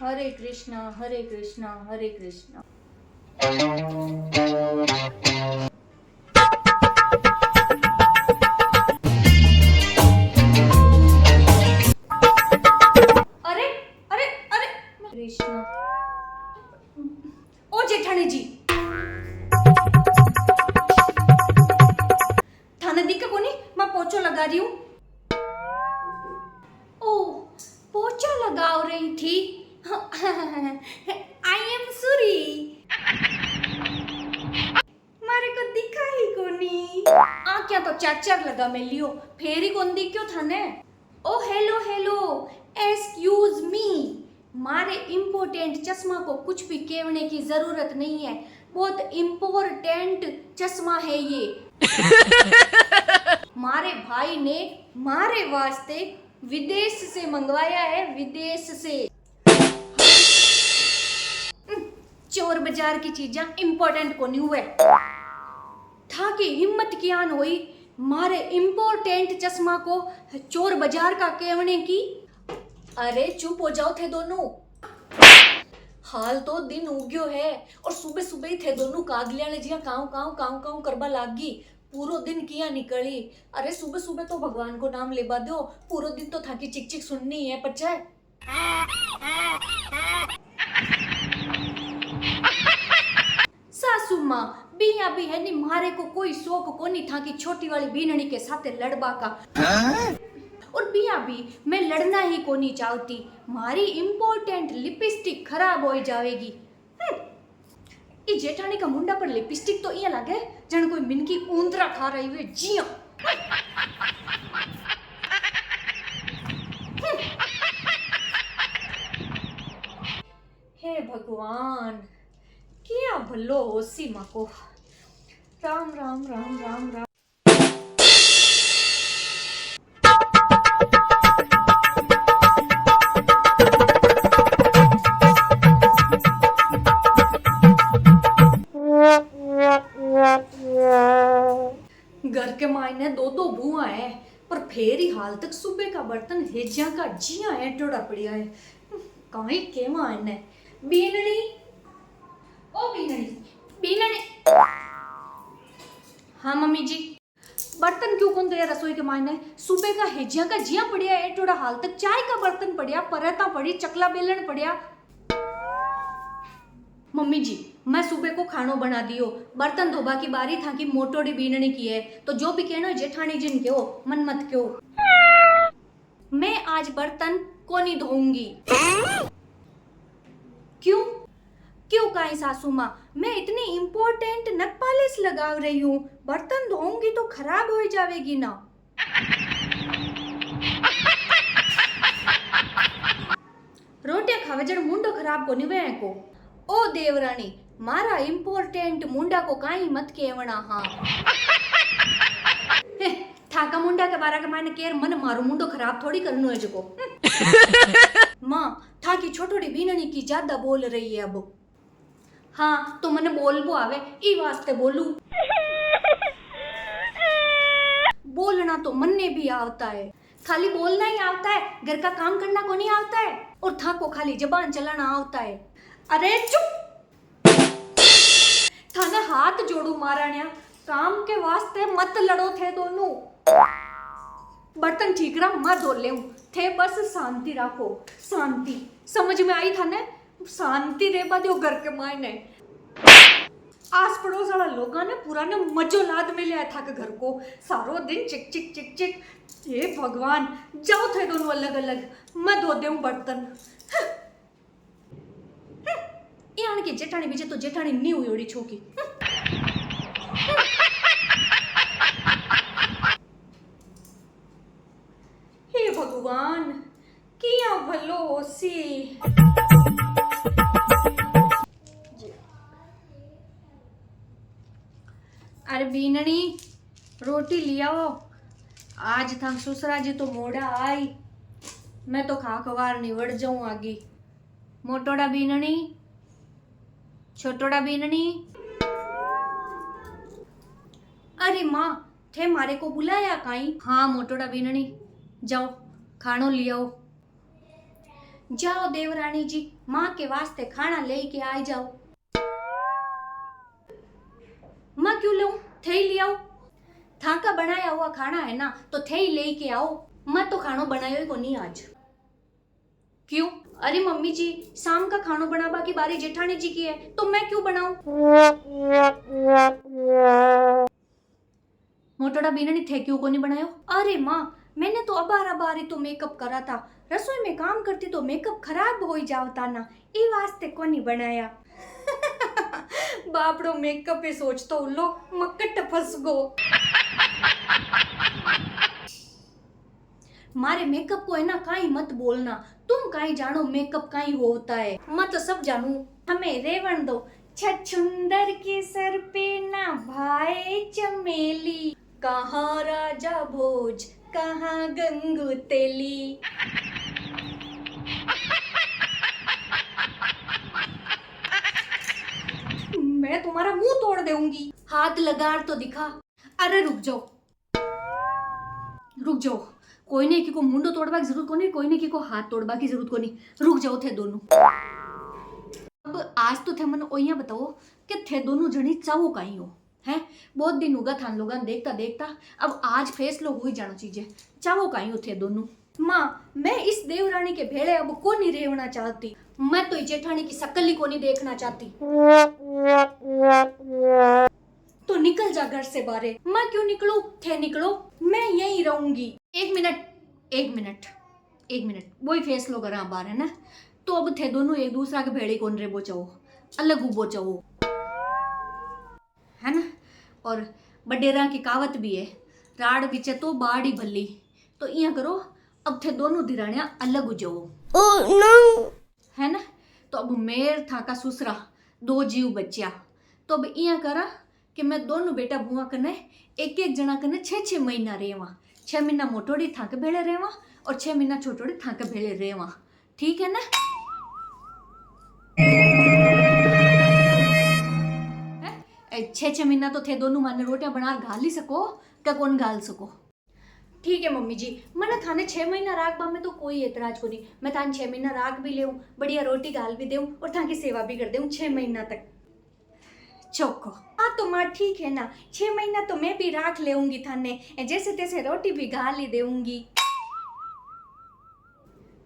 हरे कृष्णा हरे कृष्णा हरे कृष्णा। अरे अरे अरे कृष्णा। ओ जेठानी जी, थाने दिक्कत कोनी, मैं पोछो लगा रही हूँ। ओ पोछा लगाव रही थी। आई एम सॉरी, मारे को दिखा ही कोनी। आ क्या तो चाचर लगा मैं लियो, फेर ही कौन दिख क्यों थाने। ओ हेलो हेलो, एक्सक्यूज मी, मारे इम्पोर्टेंट चश्मा को कुछ भी कहने की जरूरत नहीं है, बहुत इम्पोर्टेंट चश्मा है ये। मारे भाई ने मारे वास्ते विदेश से मंगवाया है, विदेश से। चोर बाजार की चीजा इम्पोर्टेंट को नहीं हुए था कि हिम्मत कियान हुई मारे इम्पोर्टेंट चश्मा को चोर बाजार का कहने की। अरे चुप हो जाओ थे दोनों, हाल तो दिन उग्यो है और सुबह सुबह ही थे दोनों कागलिया ने जिया काऊ काऊ काऊ काऊ करबा लागी। पूरो दिन किया निकली। अरे सुबह सुबह तो भगवान को नाम लेबा दो, पूरो दिन तो थाकी चिक चिक सुननी है पच्चा। सासू माँ बिया भी है नी, मारे को कोई शौक को नहीं था कि छोटी वाली बीननी के साथ लड़बा का। और बिया भी मैं लड़ना ही को नहीं चाहती, मारी इम्पोर्टेंट लिपस्टिक खराब हो जाएगी। ये जेठानी का मुंडा पर लिपस्टिक तो ये लगे जन कोई मिनकी ऊंदरा खा रही हुई जिया। हे भगवान, क्या भलो हो सीमा को। राम राम राम राम राम। घर के मायने दो दो बुआ है, पर फेर ही हाल तक सुबह का बर्तन हेजिया का जिया है टोड़ा पड़िया है। कहीं केवा है बीननी, ओ बीननी बीननी। हाँ मम्मी जी। बर्तन क्यों कौन दिया रसोई के मायने, सुबह का हेजिया का जिया पड़िया है टोड़ा हाल तक, चाय का बर्तन पड़िया, पराठा पड़ी, चकला बेलन पड़िया। मम्मी जी मैं सुबह को खानो बना दियो, बर्तन धोबा की बारी था कि मोटोड़ी बीनने की है, तो जो भी कहना जेठानी जिन क्यों मन मत क्यों। मैं आज बर्तन को नहीं धोऊंगी। क्यों क्यों काई सासू माँ, मैं इतनी इम्पोर्टेंट नख पालिश लगा रही हूँ, बर्तन धोऊंगी तो खराब हो जाएगी ना। रोटियां खावे जड़ मुंडो खराब को निवे को। ओ देवरानी मारा इम्पोर्टेंट मुंडा को काई मत केवना। हाँ थाका मुंडा के बारा के मायने केर मन मारो मुंडो खराब थोड़ी करनो है जको। माँ थाकी छोटोड़ी बीननी की ज्यादा बोल रही है अब। हाँ तो मने बोलबो आवे ई वास्ते बोलू। बोलना तो मन्ने भी आता है, खाली बोलना ही आता है, घर का काम करना को नहीं आता है, और था को खाली जबान चलाना आता है। अरे चुप, थाने हाथ जोड़ू महाराणिया, काम के वास्ते मत लड़ो थे दोनों। बर्तन ठीक रहा मत धो ले थे, बस शांति रखो, शांति समझ में आई थाने, शांति रे बा दो घर के मायने। आस पड़ोस वाला लोगा ने पूरा ने मजो लाद में लिया था के घर को, सारो दिन चिक चिक चिक चिक। हे भगवान जाओ थे दोनों अलग अलग, मैं धो दूं बर्तन। यानी कि जेठानी बीजे तो जेठानी नहीं हुई ओड़ी छोकी। हे भगवान किया भलो होसी। अरे बीननी रोटी लियाओ, आज था ससुरा जी तो मोड़ा आई, मैं तो खा खवार निवड़ जाऊं आगे। मोटोड़ा बीननी, छोटोड़ा बीननी। अरे माँ थे मारे को बुलाया काई। हाँ मोटोड़ा बीननी जाओ खानो लियाओ। जाओ देवरानी जी, माँ के वास्ते खाना लेके आ जाओ। माँ क्यों लाऊं, थे ले आओ। था का बनाया हुआ खाना है ना, तो थे ही लेके आओ। मैं तो खानो बनायो ही को नहीं आज। क्यों? अरे मम्मी जी, शाम का खानो बनाबा की बारी जेठानी जी की है, तो मैं क्यों बनाऊं? मोटोड़ा बीना ने थे क्यों को नहीं बनायो? अरे माँ, मैंने तो अबार ही तो मेकअप करा था। रसोई में काम करती तो मेकअप खराब हो ही जावता ना, ई वास्ते को नहीं बनाया। बापड़ो मेकअप पे सोच तो लो, मक्कट फंस गो। मारे मेकअप को है ना काई मत बोलना, तुम काई जानो मेकअप काई होता है। मैं तो सब जानू, हमें रेवण दो। छछुंदर के सर पे ना भाए चमेली, कहाँ राजा भोज कहाँ गंगू तेली। मैं तुम्हारा मुंह तोड़ दूंगी। हाथ लगार तो दिखा। अरे रुक जाओ, रुक जाओ। कोई नहीं की को मुंडो तोड़वा की जरूरत को नहीं, कोई नहीं की को हाथ तोड़वा की जरूरत को नहीं। रुक जाओ थे दोनों। अब आज तो थे मन ओइया बताओ कि थे दोनों जनी चाहो काई हो हैं। बहुत दिन होगा थान लोग देखता देखता, अब आज फैसलो हो ही जाना चीजें। चाहो काई हो थे दोनों। माँ, मैं इस देवरानी के भेड़े अब को नहीं रेवना चाहती। मैं तो जेठानी की शकल ही को नहीं देखना चाहती। तो निकल जा घर से बाहर। मैं क्यों निकलूं? थे निकलो, मैं यहीं रहूंगी। एक मिनट, एक मिनट, एक मिनट, वही फैसलो करा बाहर है ना। तो अब थे दोनों एक दूसरा के भेड़े कौन रे बोचाओ, अलग बोचाओ है ना। और बडेरा की कहावत भी है, राड़ बिचे तो बाड़ी भली। तो इया करो, अब थे दोनों धिरानिया अलग हो जाओ। no! है ना। तो अब मेर था का सुसरा दो जीव बच्चा। तो अब इया करा कि मैं दोनों बेटा बुआ कने एक एक जना कने 6-6 महीना रेवा। 6 महीना मोटोड़ी था के भेड़े रेवा और 6 महीना छोटोड़ी था के भेड़े रेवा। ठीक है ना। 6-6 महीना तो थे दोनों माने रोटियां बना घाल ही सको, क्या कौन घाल सको। ठीक है मम्मी जी, मैंने थाने 6 महीना राख बा में तो कोई एतराज को नहीं। मैं थाने 6 महीना राख भी लेऊं, बढ़िया रोटी घाल भी देऊं और थान की सेवा भी कर देऊं 6 महीना तक। चौको हाँ तो माँ ठीक है ना, 6 महीना तो मैं भी राख लेऊंगी थाने, जैसे तैसे रोटी भी घाल ही देऊंगी।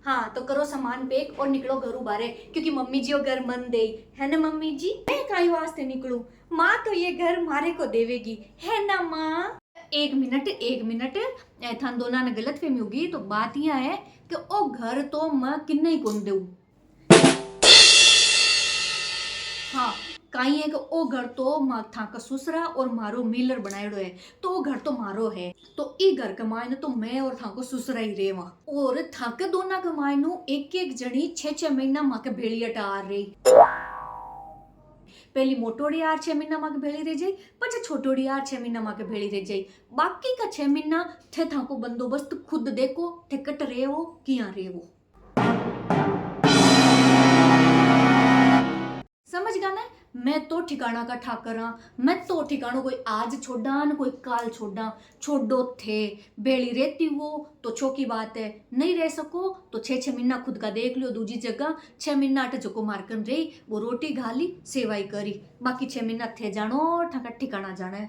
हाँ तो करो सामान पैक और निकलो घरू बारे, क्योंकि मम्मी जी घर मन दे है ना। मम्मी जी मैं काई वास्ते निकलूं, माँ तो ये घर मारे को देवेगी है ना माँ। एक मिनट, एक मिनट, थान दोना ने गलत फहमी होगी। तो बात यह है कि ओ घर तो मैं किन्ने ही कौन दूं। हाँ काई है कि ओ घर तो था का सुसरा और मारो मिलर बनाएड़ो है, तो वो घर तो मारो है। तो ई घर के मायने तो मैं और था को सुसरा ही रेवा, और था के दोना के मायनो एक एक जनी 6-6 महीना माँ के भेड़िया टार रही। पहली मोटोड़ी यार 6 महीना माँ के भेड़ी रह जाई, पचे छोटोड़ी यार 6 महीना माँ के भेड़ी रह जाई। बाकी का 6 महीना थे था को बंदोबस्त खुद देखो, थे कट रहे हो किया रहे हो। समझ गा ना। मैं तो ठिकाना का ठाकरा, मैं तो ठिकानो कोई आज छोड़ा न कोई काल छोड़ा। छोड़ो थे बेड़ी रहती हो तो छोकी बात है, नहीं रह सको तो 6-6 महीना खुद का देख लो दूजी जगह। 6 महीना अट जको मारकन रही, वो रोटी घाली सेवाई करी, बाकी 6 महीना थे जानो ठका ठिकाना जाना है।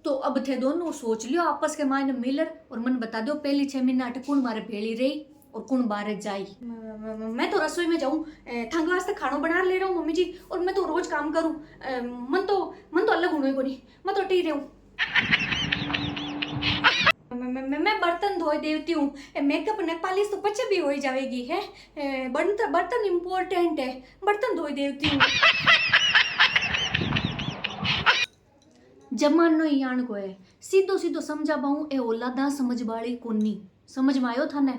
तो अब थे दोनों सोच लियो आपस के मायने मिलर, और मन बता दो पहली 6 महीना अट कौन मारे भेड़ी रही और कौन बाहर जाई। मैं तो रसोई में जाऊं, थांग वास्ते खानो बना ले रहा हूँ मम्मी जी, और मैं तो रोज काम करूं। मन तो अलग होने को नहीं, मैं तो टी रहूं। मैं बर्तन धोई देती हूँ, मेकअप ने पालिश तो पचे भी हो ही जाएगी है। बर्तन इम्पोर्टेंट है, बर्तन धोई देती हूँ। जमानो ही यान को है, सीधो सीधो समझा पाऊं ए औलादा समझ वाली कोनी। समझ में आयो था ने।